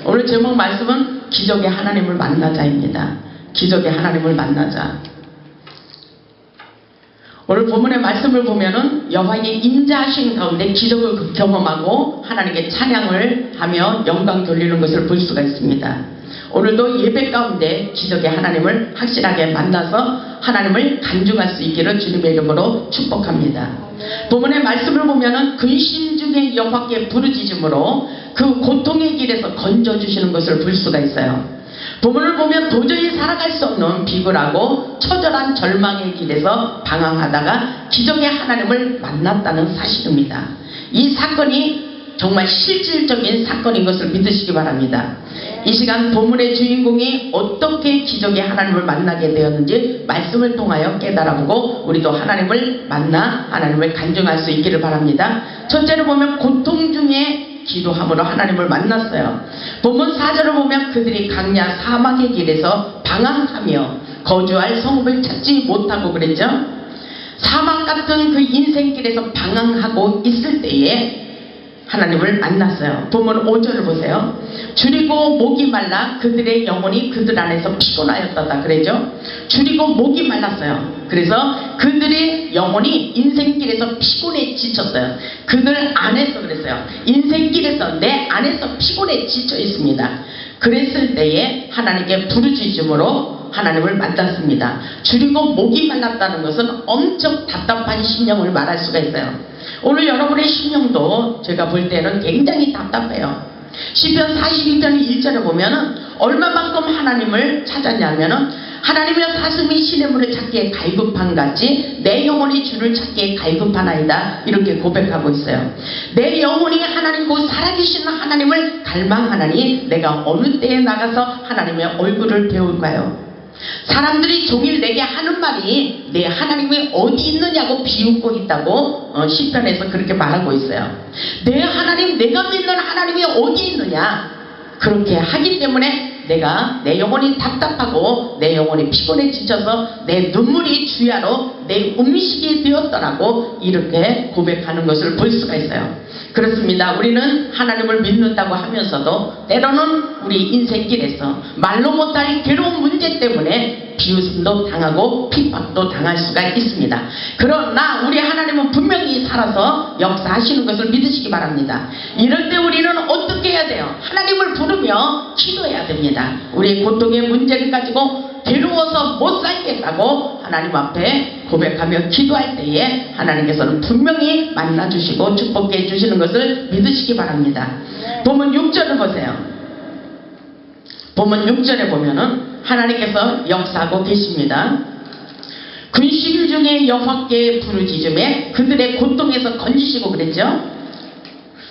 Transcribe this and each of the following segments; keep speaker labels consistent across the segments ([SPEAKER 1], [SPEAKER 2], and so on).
[SPEAKER 1] 오늘 제목 말씀은 기적의 하나님을 만나자입니다. 기적의 하나님을 만나자. 오늘 본문의 말씀을 보면은 여호와의 인자하신 가운데 기적을 경험하고 하나님께 찬양을 하며 영광 돌리는 것을 볼 수가 있습니다. 오늘도 예배 가운데 기적의 하나님을 확실하게 만나서 하나님을 간증할 수 있기를 주님의 이름으로 축복합니다. 본문의 말씀을 보면은 근심 중에 여호와께 부르짖음으로 그 고통의 길에서 건져주시는 것을 볼 수가 있어요. 본문을 보면 도저히 살아갈 수 없는 비굴하고 처절한 절망의 길에서 방황하다가 기적의 하나님을 만났다는 사실입니다. 이 사건이 정말 실질적인 사건인 것을 믿으시기 바랍니다. 이 시간 본문의 주인공이 어떻게 기적의 하나님을 만나게 되었는지 말씀을 통하여 깨달아보고 우리도 하나님을 만나 하나님을 간증할 수 있기를 바랍니다. 첫째로 보면 고통 중에 기도함으로 하나님을 만났어요. 본문 4절을 보면 그들이 강야 사막의 길에서 방황하며 거주할 성읍을 찾지 못하고 그랬죠. 사막 같은 그 인생길에서 방황하고 있을 때에 하나님을 만났어요. 본문 5절을 보세요. 줄이고 목이 말라 그들의 영혼이 그들 안에서 피곤하였다다 그랬죠. 줄이고 목이 말랐어요. 그래서 그들의 영혼이 인생길에서 피곤해 지쳤어요. 그들 안에서 그랬어요. 인생길에서 내 안에서 피곤해 지쳐 있습니다. 그랬을 때에 하나님께 부르짖음으로 하나님을 만났습니다. 줄이고 목이 말랐다는 것은 엄청 답답한 심령을 말할 수가 있어요. 오늘 여러분의 심령도 제가 볼 때는 굉장히 답답해요. 시편 42편 1절에 보면은 얼마만큼 하나님을 찾았냐면은 하나님의 사슴이 시냇물을 찾기에 갈급한 같이 내 영혼이 주를 찾기에 갈급하나이다 이렇게 고백하고 있어요. 내 영혼이 하나님 곧 살아계신 하나님을 갈망하나니 내가 어느 때에 나가서 하나님의 얼굴을 배울까요? 사람들이 종일 내게 하는 말이 내 하나님이 어디 있느냐고 비웃고 있다고 시편에서 그렇게 말하고 있어요. 내 하나님, 내가 믿는 하나님이 어디 있느냐 그렇게 하기 때문에 내가 내 영혼이 답답하고 내 영혼이 피곤해 지쳐서 내 눈물이 주야로 내 음식이 되었더라고 이렇게 고백하는 것을 볼 수가 있어요. 그렇습니다. 우리는 하나님을 믿는다고 하면서도 때로는 우리 인생길에서 말로 못할 괴로운 문제 때문에 비웃음도 당하고 핍박도 당할 수가 있습니다. 그러나 우리 하나님은 분명히 살아서 역사하시는 것을 믿으시기 바랍니다. 이럴 때 우리는 어떻게 해야 돼요? 하나님을 부르며 기도해야 됩니다. 우리의 고통의 문제를 가지고 괴로워서 못 살겠다고 하나님 앞에 고백하며 기도할 때에 하나님께서는 분명히 만나주시고 축복해 주시는 것을 믿으시기 바랍니다. 본문 6절을 보세요. 본문 6절에 보면은 하나님께서 역사하고 계십니다. 근심 중에 여호와께 부르짖음에 그들의 고통에서 건지시고 그랬죠.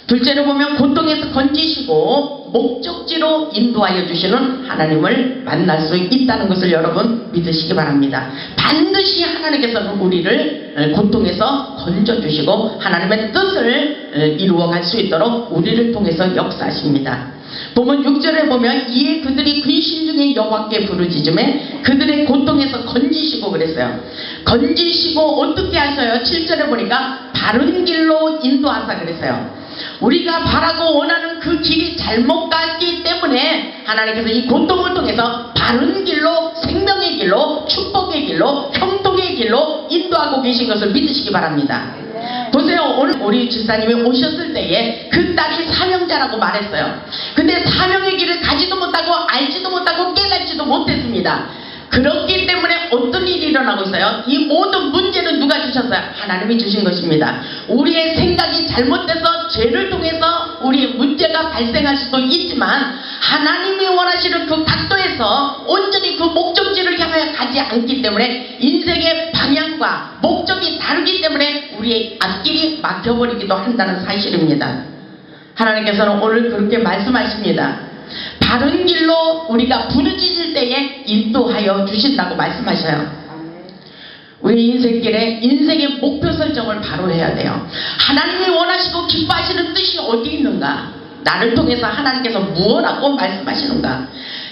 [SPEAKER 1] 둘째로 보면 고통에서 건지시고 목적지로 인도하여 주시는 하나님을 만날 수 있다는 것을 여러분 믿으시기 바랍니다. 반드시 하나님께서는 우리를 고통에서 건져주시고 하나님의 뜻을 이루어갈 수 있도록 우리를 통해서 역사하십니다. 본문 6절에 보면 이에 그들이 근심 중에 여호와께 부르짖음에 그들의 고통에서 건지시고 그랬어요. 건지시고 어떻게 하셔요? 7절에 보니까 바른 길로 인도하사 그랬어요. 우리가 바라고 원하는 그 길이 잘못 갔기 때문에 하나님께서 이 고통을 통해서 바른 길로, 생명의 길로, 축복의 길로, 형통의 길로 인도하고 계신 것을 믿으시기 바랍니다. 보세요. 오늘 우리 집사님이 오셨을 때에 그 딸이 사명자라고 말했어요. 근데 사명의 길을 가지도 못하고 알지도 못하고 깨닫지도 못했습니다. 그렇기 때문에 어떤 일이 일어나고 있어요? 이 모든 문제는 누가 주셨어요? 하나님이 주신 것입니다. 우리의 생각이 잘못돼서 죄를 통해서 우리의 문제가 발생할 수도 있지만 하나님이 원하시는 그 각도에서 온전히 그 목적지를 향하여 가지 않기 때문에 인생의 방향과 목적이 다르기 때문에 우리의 앞길이 막혀버리기도 한다는 사실입니다. 하나님께서는 오늘 그렇게 말씀하십니다. 바른 길로 우리가 부르짖을 때에 인도하여 주신다고 말씀하셔요. 우리 인생길에 인생의 목표 설정을 바로 해야 돼요. 하나님이 원하시고 기뻐하시는 뜻이 어디 있는가? 나를 통해서 하나님께서 무엇하고 말씀하시는가?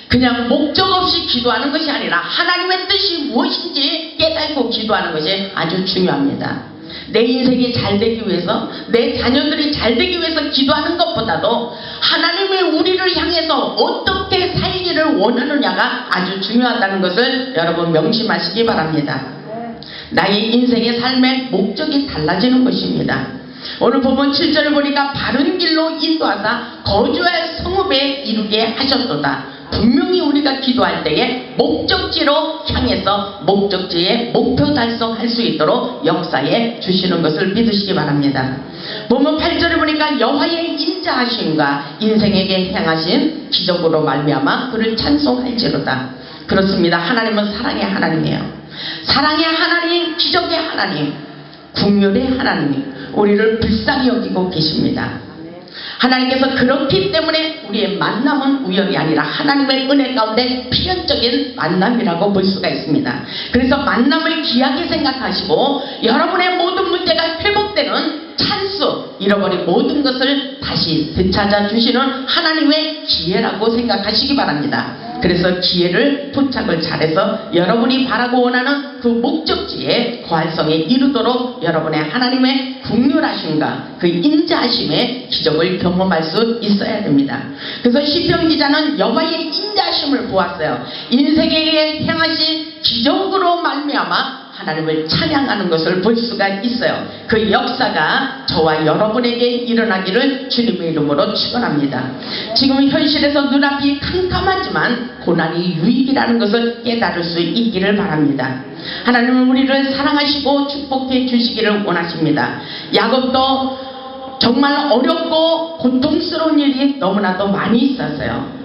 [SPEAKER 1] 그냥 목적 없이 기도하는 것이 아니라 하나님의 뜻이 무엇인지 깨닫고 기도하는 것이 아주 중요합니다. 내 인생이 잘 되기 위해서, 내 자녀들이 잘 되기 위해서 기도하는 것보다도 하나님의 우리를 향해서 어떻게 살기를 원하느냐가 아주 중요하다는 것을 여러분 명심하시기 바랍니다. 나의 인생의 삶의 목적이 달라지는 것입니다. 오늘 본문 7절을 보니까 바른 길로 인도하사 거주할 성읍에 이르게 하셨도다. 분명히 우리가 기도할 때에 목적지로 향해서 목적지의 목표 달성할 수 있도록 역사해 주시는 것을 믿으시기 바랍니다. 본문 8절을 보니까 여호와의 인자하심과 인생에게 행하신 기적으로 말미암아 그를 찬송할지로다. 그렇습니다. 하나님은 사랑의 하나님이에요. 사랑의 하나님, 기적의 하나님, 국률의 하나님, 우리를 불쌍히 여기고 계십니다. 하나님께서 그렇기 때문에 우리의 만남은 우연이 아니라 하나님의 은혜 가운데 필연적인 만남이라고 볼 수가 있습니다. 그래서 만남을 귀하게 생각하시고 여러분의 모든 문제가 회복되는 찬스, 잃어버린 모든 것을 다시 되찾아 주시는 하나님의 기회라고 생각하시기 바랍니다. 그래서 기회를 포착을 잘해서 여러분이 바라고 원하는 그 목적지에 거할성에 이르도록 여러분의 하나님의 국률하심과 그 인자하심의 기적을 경험할 수 있어야 됩니다. 그래서 시편 기자는 여호와의 인자하심을 보았어요. 인생에 행하신 기적으로 말미암아 하나님을 찬양하는 것을 볼 수가 있어요. 그 역사가 저와 여러분에게 일어나기를 주님의 이름으로 축원합니다. 지금 현실에서 눈앞이 캄캄하지만 고난이 유익이라는 것을 깨달을 수 있기를 바랍니다. 하나님은 우리를 사랑하시고 축복해 주시기를 원하십니다. 야곱도 정말 어렵고 고통스러운 일이 너무나도 많이 있었어요.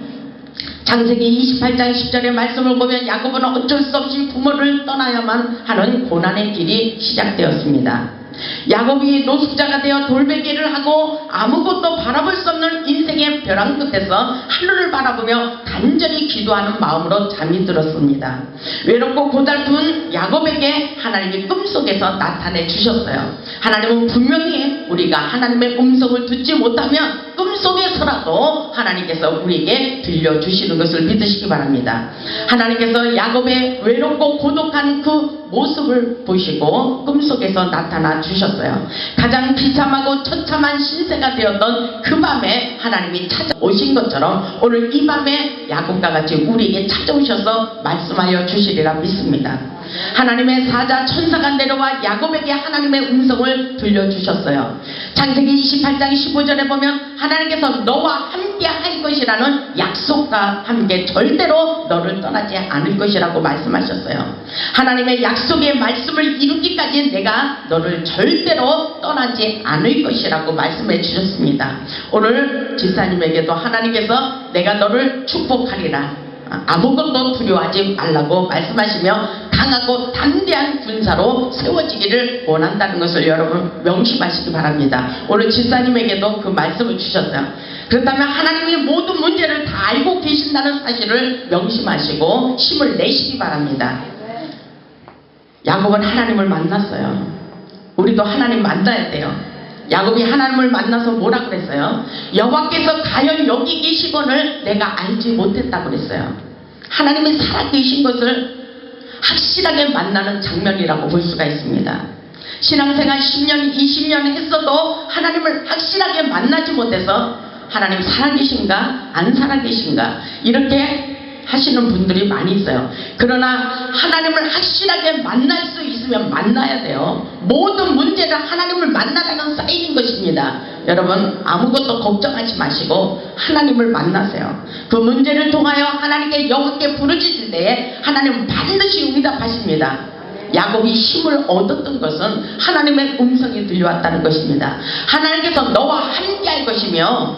[SPEAKER 1] 창세기 28장 10절의 말씀을 보면 야곱은 어쩔 수 없이 부모를 떠나야만 하는 고난의 길이 시작되었습니다. 야곱이 노숙자가 되어 돌베개를 하고 아무것도 바라볼 수 없는 인생의 벼랑 끝에서 하늘을 바라보며 간절히 기도하는 마음으로 잠이 들었습니다. 외롭고 고달픈 야곱에게 하나님이 꿈속에서 나타내 주셨어요. 하나님은 분명히 우리가 하나님의 음성을 듣지 못하면 꿈속에서라도 하나님께서 우리에게 들려주시는 것을 믿으시기 바랍니다. 하나님께서 야곱의 외롭고 고독한 그 모습을 보시고 꿈속에서 나타나 주셨어요. 가장 비참하고 처참한 신세가 되었던 그 밤에 하나님이 찾아오신 것처럼 오늘 이 밤에 야곱과 같이 우리에게 찾아오셔서 말씀하여 주시리라 믿습니다. 하나님의 사자 천사가 내려와 야곱에게 하나님의 음성을 들려주셨어요. 창세기 28장 15절에 보면 하나님께서 너와 함께 할 것이라는 약속과 함께 절대로 너를 떠나지 않을 것이라고 말씀하셨어요. 하나님의 약속의 말씀을 이루기까지 내가 너를 절대로 떠나지 않을 것이라고 말씀해 주셨습니다. 오늘 지사님에게도 하나님께서 내가 너를 축복하리라, 아무것도 두려워하지 말라고 말씀하시며 강하고 담대한 군사로 세워지기를 원한다는 것을 여러분 명심하시기 바랍니다. 오늘 지사님에게도 그 말씀을 주셨어요. 그렇다면 하나님이 모든 문제를 다 알고 계신다는 사실을 명심하시고 힘을 내시기 바랍니다. 야곱은 하나님을 만났어요. 우리도 하나님 만나야 돼요. 야곱이 하나님을 만나서 뭐라 그랬어요? 여호와께서 과연 여기 계시거늘 내가 알지 못했다고 그랬어요. 하나님이 살아계신 것을 확실하게 만나는 장면이라고 볼 수가 있습니다. 신앙생활 10년, 20년 했어도 하나님을 확실하게 만나지 못해서 하나님 살아계신가 안 살아계신가 이렇게 하시는 분들이 많이 있어요. 그러나 하나님을 확실하게 만날 수 있으면 만나야 돼요. 모든 문제를 하나님을 만나라는 사인인 것입니다. 여러분 아무것도 걱정하지 마시고 하나님을 만나세요. 그 문제를 통하여 하나님께 여호와께 부르짖을 때에 하나님은 반드시 응답하십니다. 야곱이 힘을 얻었던 것은 하나님의 음성이 들려왔다는 것입니다. 하나님께서 너와 함께 할 것이며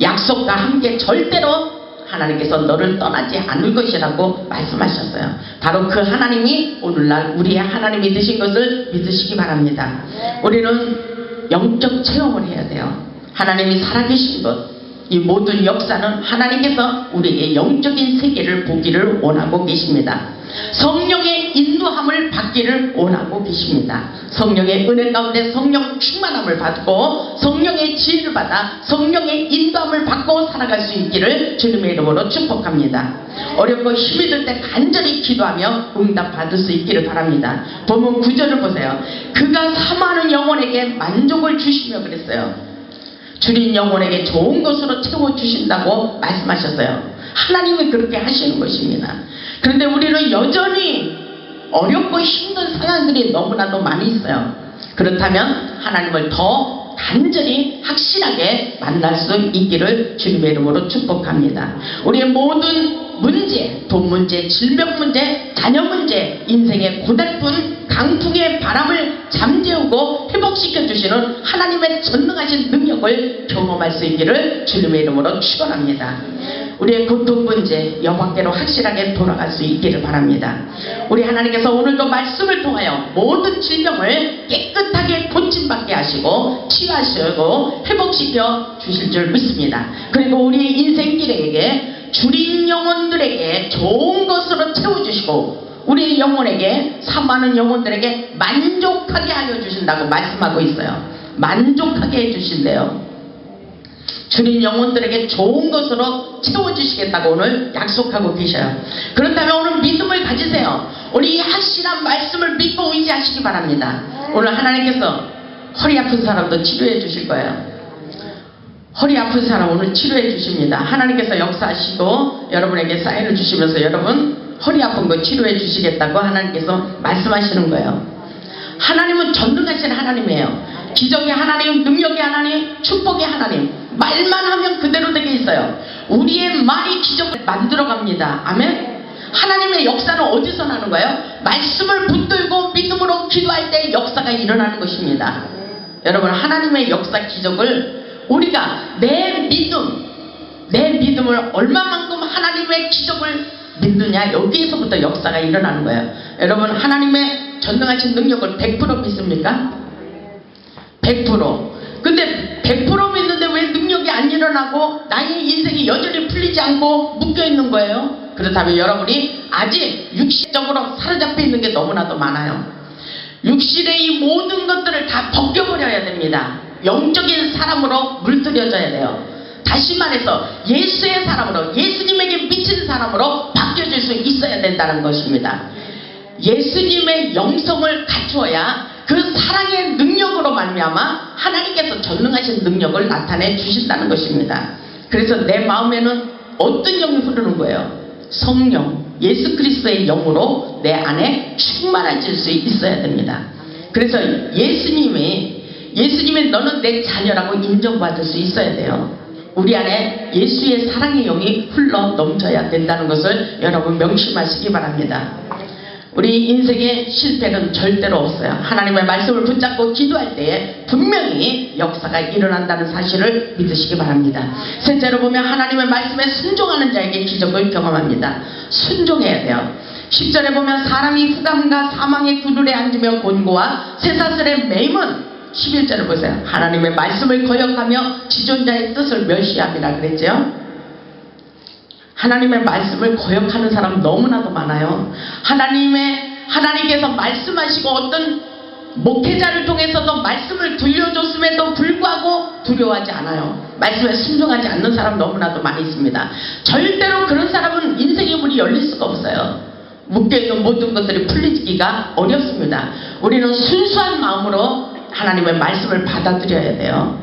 [SPEAKER 1] 약속과 함께 절대로 하나님께서 너를 떠나지 않을 것이라고 말씀하셨어요. 바로 그 하나님이 오늘날 우리의 하나님이 되신 것을 믿으시기 바랍니다. 우리는 영적 체험을 해야 돼요. 하나님이 살아계신 것, 이 모든 역사는 하나님께서 우리에게 영적인 세계를 보기를 원하고 계십니다. 성령의 인도함을 받기를 원하고 계십니다. 성령의 은혜 가운데 성령 충만함을 받고 성령의 지혜를 받아 성령의 인도함을 받고 살아갈 수 있기를 주님의 이름으로 축복합니다. 어렵고 힘이 들 때 간절히 기도하며 응답 받을 수 있기를 바랍니다. 본문 9절을 보세요. 그가 사모하는 영혼에게 만족을 주시며 그랬어요. 주린 영혼에게 좋은 것으로 채워주신다고 말씀하셨어요. 하나님이 그렇게 하시는 것입니다. 그런데 우리는 여전히 어렵고 힘든 상황들이 너무나도 많이 있어요. 그렇다면 하나님을 더 간절히 확실하게 만날 수 있기를 주님의 이름으로 축복합니다. 우리의 모든 문제, 돈 문제, 질병 문제, 자녀 문제, 인생의 고달픈 강풍의 바람을 잠재우고 회복시켜 주시는 하나님의 전능하신 능력을 경험할 수 있기를 주님의 이름으로 축원합니다. 우리의 고통 문제 여호와께로 확실하게 돌아갈 수 있기를 바랍니다. 우리 하나님께서 오늘도 말씀을 통하여 모든 질병을 깨끗하게 고침받게 하시고 치유하시고 회복시켜 주실 줄 믿습니다. 그리고 우리의 인생길에게 주린 영혼들에게 좋은 것으로 채워주시고 우리의 영혼에게 사모하는 영혼들에게 만족하게 하여 주신다고 말씀하고 있어요. 만족하게 해주신대요. 주린 영혼들에게 좋은 것으로 채워주시겠다고 오늘 약속하고 계셔요. 그렇다면 오늘 믿음을 가지세요. 우리 이 확실한 말씀을 믿고 의지하시기 바랍니다. 오늘 하나님께서 허리 아픈 사람도 치료해 주실 거예요. 허리 아픈 사람 오늘 치료해 주십니다. 하나님께서 역사하시고 여러분에게 사인을 주시면서 여러분 허리 아픈 거 치료해 주시겠다고 하나님께서 말씀하시는 거예요. 하나님은 전능하신 하나님이에요. 기적의 하나님, 능력의 하나님, 축복의 하나님. 말만 하면 그대로 되게 있어요. 우리의 말이 기적을 만들어갑니다. 아멘. 하나님의 역사는 어디서 나는 거예요? 말씀을 붙들고 믿음으로 기도할 때 역사가 일어나는 것입니다. 여러분 하나님의 역사 기적을 우리가 내 믿음을 얼마만큼 하나님의 기적을 믿느냐 여기에서부터 역사가 일어나는 거예요. 여러분 하나님의 전능하신 능력을 100% 믿습니까? 100%. 근데 100% 믿는데 왜 능력이 안 일어나고 나의 인생이 여전히 풀리지 않고 묶여있는 거예요? 그렇다면 여러분이 아직 육신적으로 사로잡혀 있는 게 너무나도 많아요. 육신의 이 모든 것들을 다 벗겨버려야 됩니다. 영적인 사람으로 물들여져야 돼요. 다시 말해서 예수의 사람으로, 예수님에게 미친 사람으로 바뀌어질 수 있어야 된다는 것입니다. 예수님의 영성을 갖추어야 그 사랑의 능력으로 말미암아 하나님께서 전능하신 능력을 나타내 주신다는 것입니다. 그래서 내 마음에는 어떤 영이 흐르는 거예요? 성령, 예수 그리스도의 영으로 내 안에 충만해질 수 있어야 됩니다. 그래서 예수님이 너는 내 자녀라고 인정받을 수 있어야 돼요. 우리 안에 예수의 사랑의 영이 흘러 넘쳐야 된다는 것을 여러분 명심하시기 바랍니다. 우리 인생의 실패는 절대로 없어요. 하나님의 말씀을 붙잡고 기도할 때에 분명히 역사가 일어난다는 사실을 믿으시기 바랍니다. 셋째로 보면 하나님의 말씀에 순종하는 자에게 기적을 경험합니다. 순종해야 돼요. 10절에 보면 사람이 흑암과 사망의 그늘에 앉으며 곤고와 쇠사슬에 매임은 11절을 보세요. 하나님의 말씀을 거역하며 지존자의 뜻을 멸시함이라 그랬죠. 하나님의 말씀을 거역하는 사람 너무나도 많아요. 하나님께서 말씀하시고 어떤 목회자를 통해서도 말씀을 들려줬음에도 불구하고 두려워하지 않아요. 말씀에 순종하지 않는 사람 너무나도 많이 있습니다. 절대로 그런 사람은 인생의 문이 열릴 수가 없어요. 묶여있는 모든 것들이 풀리기가 어렵습니다. 우리는 순수한 마음으로 하나님의 말씀을 받아들여야 돼요.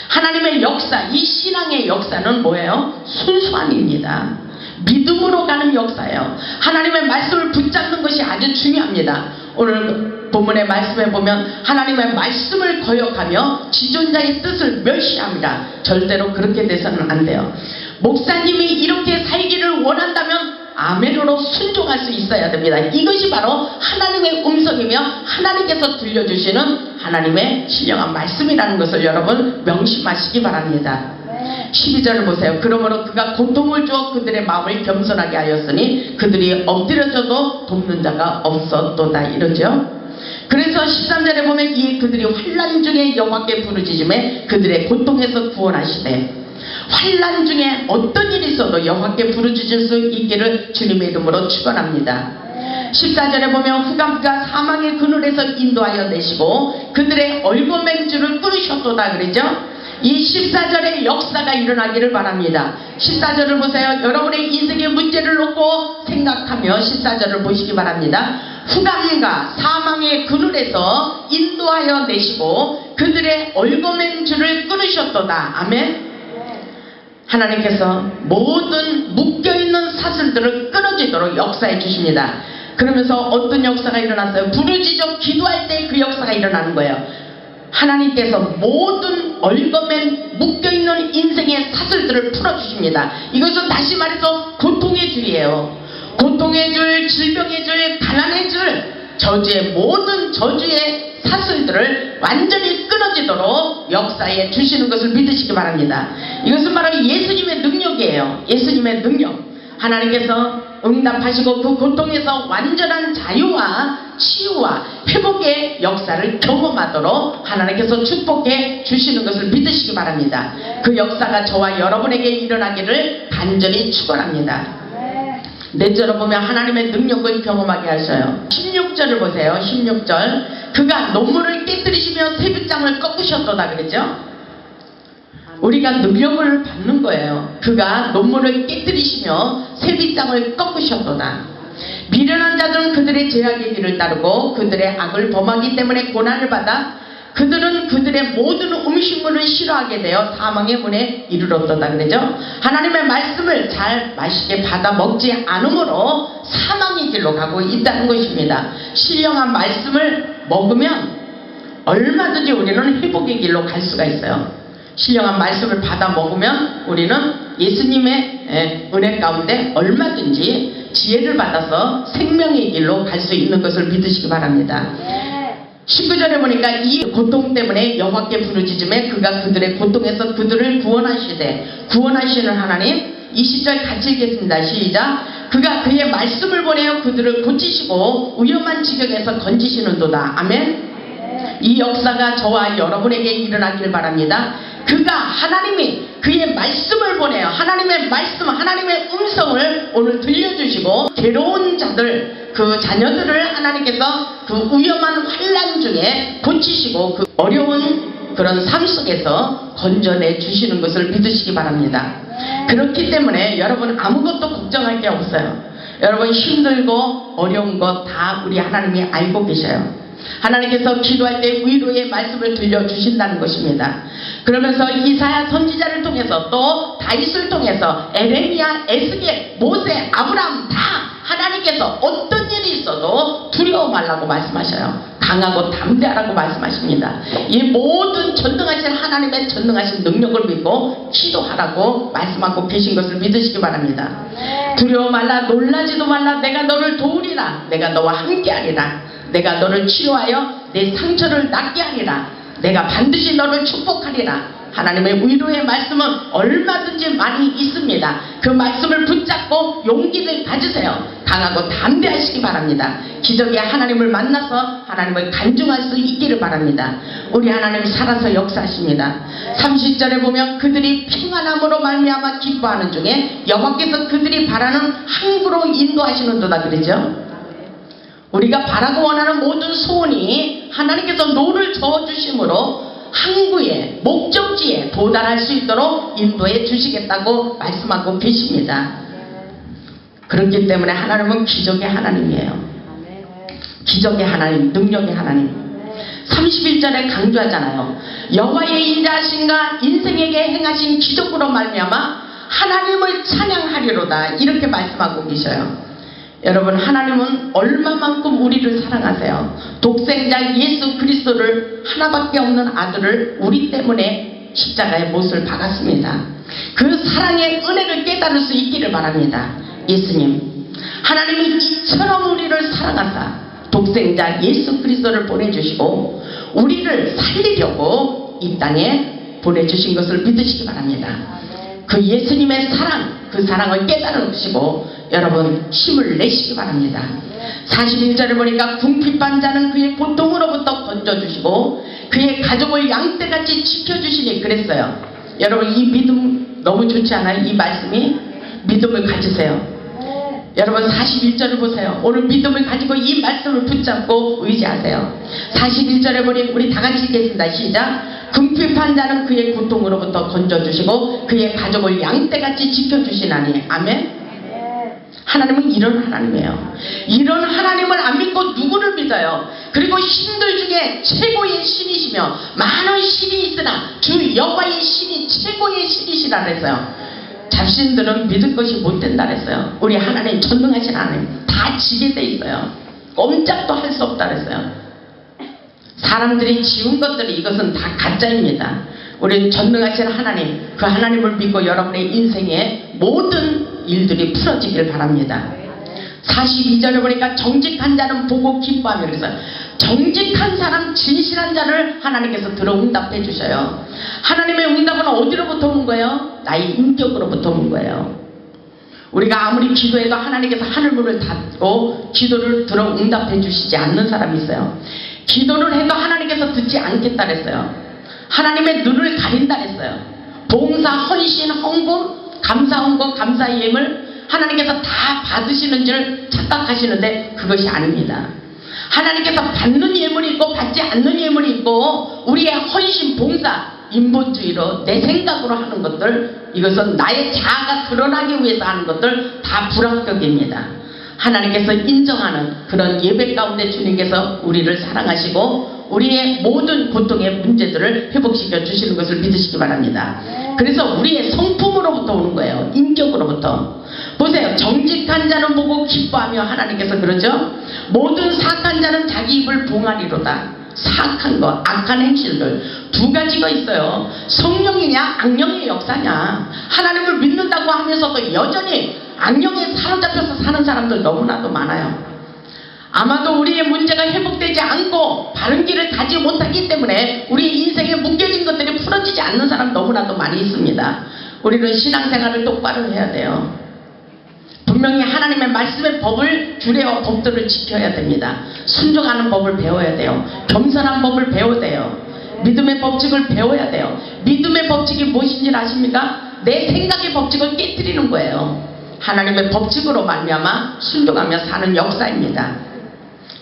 [SPEAKER 1] 하나님의 역사, 이 신앙의 역사는 뭐예요? 순수함입니다. 믿음으로 가는 역사예요. 하나님의 말씀을 붙잡는 것이 아주 중요합니다. 오늘 본문의 말씀에 보면 하나님의 말씀을 거역하며 지존자의 뜻을 멸시합니다. 절대로 그렇게 돼서는 안 돼요. 목사님이 이렇게 살기를 원한다면 아멘으로 순종할 수 있어야 됩니다. 이것이 바로 하나님의 음성이며 하나님께서 들려주시는 하나님의 신령한 말씀이라는 것을 여러분 명심하시기 바랍니다. 12절을 보세요. 그러므로 그가 고통을 주어 그들의 마음을 겸손하게 하였으니 그들이 엎드려져도 돕는 자가 없었도다 이러죠. 그래서 13절에 보면 이에 그들이 환난 중에 여호와께 부르짖음에 그들의 고통에서 구원하시되 환난 중에 어떤 일이 있어도 여호와께 부르짖을 수 있기를 주님의 이름으로 축원합니다. 14절에 보면 흑암과 사망의 그늘에서 인도하여 내시고 그들의 얼거맹주를 뚫으셨도다 그러죠. 이 14절의 역사가 일어나기를 바랍니다. 14절을 보세요. 여러분의 인생의 문제를 놓고 생각하며 14절을 보시기 바랍니다. 흑암과 사망의 그늘에서 인도하여 내시고 그들의 얽어맨 줄을 끊으셨도다. 아멘. 하나님께서 모든 묶여있는 사슬들을 끊어지도록 역사해 주십니다. 그러면서 어떤 역사가 일어났어요? 부르짖어 기도할 때 그 역사가 일어나는 거예요. 하나님께서 모든 얽어맨 묶여있는 인생의 사슬들을 풀어주십니다. 이것은 다시 말해서 고통의 줄이에요. 고통의 줄, 질병의 줄, 가난의 줄, 저주의 모든 저주의 사슬들을 완전히 끊어지도록 역사해 주시는 것을 믿으시기 바랍니다. 이것은 바로 예수님의 능력이에요. 예수님의 능력. 하나님께서 응답하시고 그 고통에서 완전한 자유와 치유와 회복의 역사를 경험하도록 하나님께서 축복해 주시는 것을 믿으시기 바랍니다. 그 역사가 저와 여러분에게 일어나기를 간절히 축원합니다. 넷째로 보면 하나님의 능력을 경험하게 하셔요. 16절을 보세요. 16절. 그가 논문을 깨뜨리시며 쇠빗장을 꺾으셨도다 그랬죠? 우리가 능력을 받는 거예요. 그가 논문을 깨뜨리시며 쇠빗장을 꺾으셨도다. 미련한 자들은 그들의 죄악의 길을 따르고 그들의 악을 범하기 때문에 고난을 받아 그들은 그들의 모든 음식물을 싫어하게 되어 사망의 문에 이르렀도다 그러죠. 하나님의 말씀을 잘 맛있게 받아 먹지 않으므로 사망의 길로 가고 있다는 것입니다. 신령한 말씀을 먹으면 얼마든지 우리는 회복의 길로 갈 수가 있어요. 신령한 말씀을 받아 먹으면 우리는 예수님의 은혜 가운데 얼마든지 지혜를 받아서 생명의 길로 갈 수 있는 것을 믿으시기 바랍니다. 19절에 보니까 이 고통 때문에 여호와께 부르짖음에 그가 그들의 고통에서 그들을 구원하시되, 구원하시는 하나님. 20절 같이 읽겠습니다. 시작. 그가 그의 말씀을 보내어 그들을 고치시고 위험한 지경에서 건지시는도다. 아멘. 이 역사가 저와 여러분에게 일어나길 바랍니다. 그가, 하나님이 그의 말씀을 보내요. 하나님의 말씀, 하나님의 음성을 오늘 들려주시고 괴로운 자들, 그 자녀들을 하나님께서 그 위험한 환난 중에 고치시고 그 어려운 그런 삶 속에서 건져내 주시는 것을 믿으시기 바랍니다. 그렇기 때문에 여러분 아무것도 걱정할 게 없어요. 여러분 힘들고 어려운 것 다 우리 하나님이 알고 계셔요. 하나님께서 기도할 때 위로의 말씀을 들려주신다는 것입니다. 그러면서 이사야 선지자를 통해서 또 다윗을 통해서 에레미야, 에스겔, 모세, 아브라함 다 하나님께서 어떤 일이 있어도 두려워 말라고 말씀하셔요. 강하고 담대하라고 말씀하십니다. 이 모든 전능하신 하나님의 전능하신 능력을 믿고 기도하라고 말씀하고 계신 것을 믿으시기 바랍니다. 두려워 말라, 놀라지도 말라. 내가 너를 도우리라. 내가 너와 함께하리라. 내가 너를 치료하여 내 상처를 낫게 하리라. 내가 반드시 너를 축복하리라. 하나님의 위로의 말씀은 얼마든지 많이 있습니다. 그 말씀을 붙잡고 용기를 가지세요. 강하고 담대하시기 바랍니다. 기적의 하나님을 만나서 하나님을 간증할 수 있기를 바랍니다. 우리 하나님 살아서 역사하십니다. 30절에 보면 그들이 평안함으로 말미암아 기뻐하는 중에 여호와께서 그들이 바라는 항구로 인도하시는도다 그러죠. 우리가 바라고 원하는 모든 소원이 하나님께서 노를 저어주심으로 항구에, 목적지에 도달할 수 있도록 인도해 주시겠다고 말씀하고 계십니다. 그렇기 때문에 하나님은 기적의 하나님이에요. 기적의 하나님, 능력의 하나님. 31절에 강조하잖아요. 여호와의 인자하신가 인생에게 행하신 기적으로 말미암아 하나님을 찬양하리로다. 이렇게 말씀하고 계셔요. 여러분 하나님은 얼마만큼 우리를 사랑하세요. 독생자 예수 그리스도를 하나밖에 없는 아들을 우리 때문에 십자가의 못을 박았습니다. 그 사랑의 은혜를 깨달을 수 있기를 바랍니다. 예수님 하나님이 이처럼 우리를 사랑하사 독생자 예수 그리스도를 보내주시고 우리를 살리려고 이 땅에 보내주신 것을 믿으시기 바랍니다. 그 예수님의 사랑, 그 사랑을 깨달으시고 여러분 힘을 내시기 바랍니다. 41절에 보니까 궁핍한 자는 그의 고통으로부터 건져주시고 그의 가족을 양떼같이 지켜주시니 그랬어요. 여러분 이 믿음 너무 좋지 않아요? 이 말씀이 믿음을 가지세요. 여러분 41절을 보세요. 오늘 믿음을 가지고 이 말씀을 붙잡고 의지하세요. 41절에 보니 우리 다 같이 읽겠습니다. 시작. 궁핍한 자는 그의 고통으로부터 건져주시고 그의 가족을 양떼같이 지켜주시나니. 아멘. 하나님은 이런 하나님이에요. 이런 하나님을 안 믿고 누구를 믿어요? 그리고 신들 중에 최고의 신이시며 많은 신이 있으나 주 여호와의 신이 최고의 신이시라 그랬어요. 잡신들은 믿을 것이 못 된다 그랬어요. 우리 하나님 전능하신 하나님 다 지게 돼 있어요. 꼼짝도 할 수 없다 그랬어요. 사람들이 지은 것들이 이것은 다 가짜입니다. 우리 전능하신 하나님, 그 하나님을 믿고 여러분의 인생의 모든 일들이 풀어지길 바랍니다. 42절에 보니까 정직한 자는 보고 기뻐하며 그래서 정직한 사람, 진실한 자를 하나님께서 들어 응답해 주셔요. 하나님의 응답은 어디로부터 오는 거예요? 나의 인격으로부터 오는 거예요. 우리가 아무리 기도해도 하나님께서 하늘문을 닫고 기도를 들어 응답해 주시지 않는 사람이 있어요. 기도를 해도 하나님께서 듣지 않겠다 그랬어요. 하나님의 눈을 가린다 그랬어요. 봉사, 헌신, 헌금, 감사, 헌금, 감사의 예물 하나님께서 다 받으시는 줄 착각하시는데 그것이 아닙니다. 하나님께서 받는 예물이 있고 받지 않는 예물이 있고 우리의 헌신, 봉사, 인본주의로 내 생각으로 하는 것들, 이것은 나의 자아가 드러나기 위해서 하는 것들 다 불합격입니다. 하나님께서 인정하는 그런 예배 가운데 주님께서 우리를 사랑하시고 우리의 모든 고통의 문제들을 회복시켜 주시는 것을 믿으시기 바랍니다. 그래서 우리의 성품으로부터 오는 거예요. 인격으로부터. 보세요. 정직한 자는 보고 기뻐하며 하나님께서 그러죠. 모든 사악한 자는 자기 입을 봉하리로다. 사악한 것, 악한 행실들 두 가지가 있어요. 성령이냐 악령의 역사냐. 하나님을 믿는다고 하면서도 여전히 악령에 사로잡혀서 사는 사람들 너무나도 많아요. 아마도 우리의 문제가 회복되지 않고 바른 길을 가지 못하기 때문에 우리 인생에 묶여진 것들이 풀어지지 않는 사람 너무나도 많이 있습니다. 우리는 신앙생활을 똑바로 해야 돼요. 분명히 하나님의 말씀의 법을 규례와 법들을 지켜야 됩니다. 순종하는 법을 배워야 돼요. 겸손한 법을 배워야 돼요. 믿음의 법칙을 배워야 돼요. 믿음의 법칙이 무엇인지 아십니까? 내 생각의 법칙을 깨뜨리는 거예요. 하나님의 법칙으로 말미암아 순종하며 사는 역사입니다.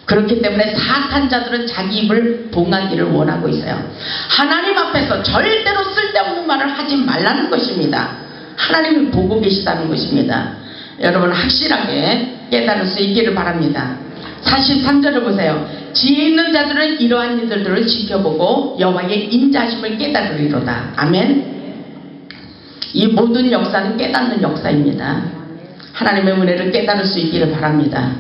[SPEAKER 1] 그렇기 때문에 사악한 자들은 자기 입을 봉하기를 원하고 있어요. 하나님 앞에서 절대로 쓸데없는 말을 하지 말라는 것입니다. 하나님이 보고 계시다는 것입니다. 여러분 확실하게 깨달을 수 있기를 바랍니다. 43절을 보세요. 지혜 있는 자들은 이러한 일들을 지켜보고 여호와의 인자심을 깨달으리로다. 아멘. 이 모든 역사는 깨닫는 역사입니다. 하나님의 은혜를 깨달을 수 있기를 바랍니다.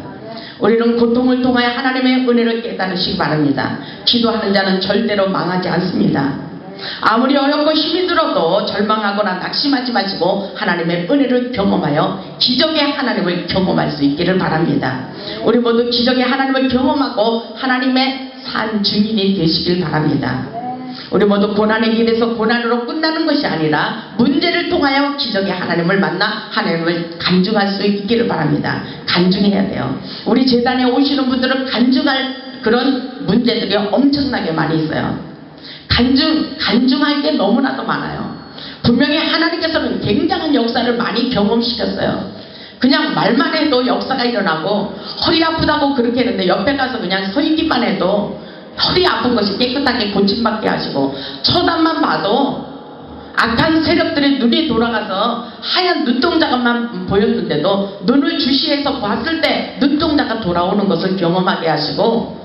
[SPEAKER 1] 우리는 고통을 통하여 하나님의 은혜를 깨달으시기 바랍니다. 기도하는 자는 절대로 망하지 않습니다. 아무리 어렵고 힘이 들어도 절망하거나 낙심하지 마시고 하나님의 은혜를 경험하여 기적의 하나님을 경험할 수 있기를 바랍니다. 우리 모두 기적의 하나님을 경험하고 하나님의 산 증인이 되시길 바랍니다. 우리 모두 고난의 길에서 고난으로 끝나는 것이 아니라 문제를 통하여 기적의 하나님을 만나 하나님을 간증할 수 있기를 바랍니다. 간증해야 돼요. 우리 재단에 오시는 분들은 간증할 그런 문제들이 엄청나게 많이 있어요. 간증할 게 너무나도 많아요. 분명히 하나님께서는 굉장한 역사를 많이 경험시켰어요. 그냥 말만 해도 역사가 일어나고 허리 아프다고 그렇게 했는데 옆에 가서 그냥 서 있기만 해도 허리 아픈 것이 깨끗하게 고침받게 하시고 쳐다만 봐도 악한 세력들의 눈이 돌아가서 하얀 눈동자만 보였는데도 눈을 주시해서 봤을 때 눈동자가 돌아오는 것을 경험하게 하시고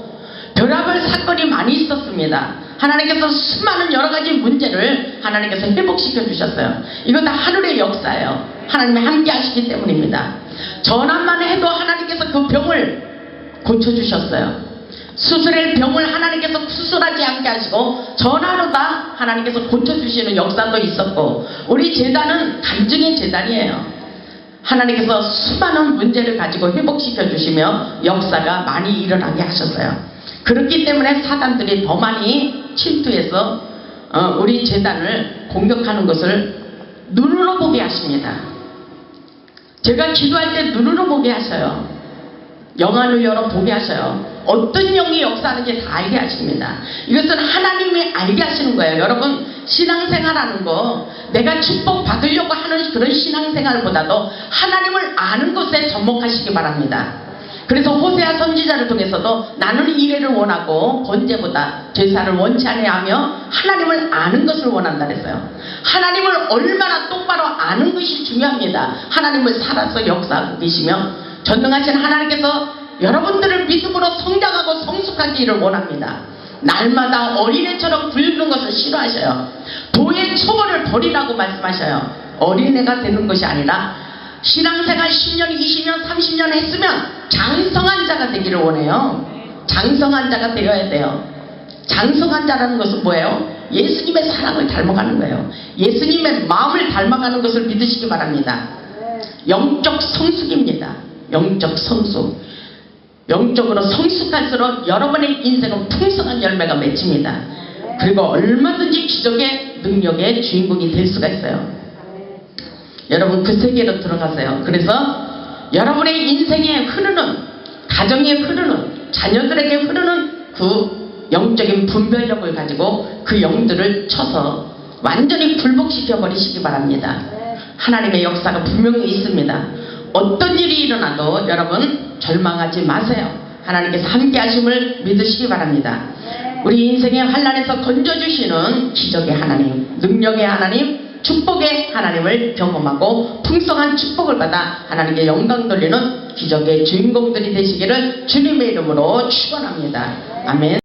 [SPEAKER 1] 별의별 사건이 많이 있었습니다. 하나님께서 수많은 여러가지 문제를 하나님께서 회복시켜 주셨어요. 이건 다 하늘의 역사예요. 하나님이 함께 하시기 때문입니다. 전화만 해도 하나님께서 그 병을 고쳐주셨어요. 수술의 병을 하나님께서 수술하지 않게 하시고 전화로 다 하나님께서 고쳐주시는 역사도 있었고 우리 재단은 간증의 재단이에요. 하나님께서 수많은 문제를 가지고 회복시켜 주시며 역사가 많이 일어나게 하셨어요. 그렇기 때문에 사단들이 더 많이 침투해서 우리 재단을 공격하는 것을 눈으로 보게 하십니다. 제가 기도할 때 눈으로 보게 하셔요. 영안을 열어 보게 하셔요. 어떤 영이 역사하는지 다 알게 하십니다. 이것은 하나님이 알게 하시는 거예요. 여러분 신앙생활하는 거 내가 축복 받으려고 하는 그런 신앙생활보다도 하나님을 아는 것에 접목하시기 바랍니다. 그래서 호세아 선지자를 통해서도 나는 이래를 원하고 번제보다 제사를 원치 아니하며 하나님을 아는 것을 원한다 그랬어요. 하나님을 얼마나 똑바로 아는 것이 중요합니다. 하나님을 살아서 역사하고 계시며 전능하신 하나님께서 여러분들을 믿음으로 성장하고 성숙하기를 원합니다. 날마다 어린애처럼 굴는 것을 싫어하셔요. 도의 초보를 버리라고 말씀하셔요. 어린애가 되는 것이 아니라 신앙생활 10년, 20년, 30년 했으면 장성한 자가 되기를 원해요. 장성한 자가 되어야 돼요. 장성한 자라는 것은 뭐예요? 예수님의 사랑을 닮아가는 거예요. 예수님의 마음을 닮아가는 것을 믿으시기 바랍니다. 영적 성숙입니다. 영적 성숙. 영적으로 성숙할수록 여러분의 인생은 풍성한 열매가 맺힙니다. 그리고 얼마든지 기적의 능력의 주인공이 될 수가 있어요. 여러분 그 세계로 들어가세요. 그래서 여러분의 인생에 흐르는, 가정에 흐르는, 자녀들에게 흐르는 그 영적인 분별력을 가지고 그 영들을 쳐서 완전히 굴복시켜 버리시기 바랍니다. 하나님의 역사가 분명히 있습니다. 어떤 일이 일어나도 여러분 절망하지 마세요. 하나님께서 함께 하심을 믿으시기 바랍니다. 우리 인생의 환난에서 건져주시는 기적의 하나님, 능력의 하나님, 축복의 하나님을 경험하고 풍성한 축복을 받아 하나님께 영광 돌리는 기적의 주인공들이 되시기를 주님의 이름으로 축원합니다. 아멘.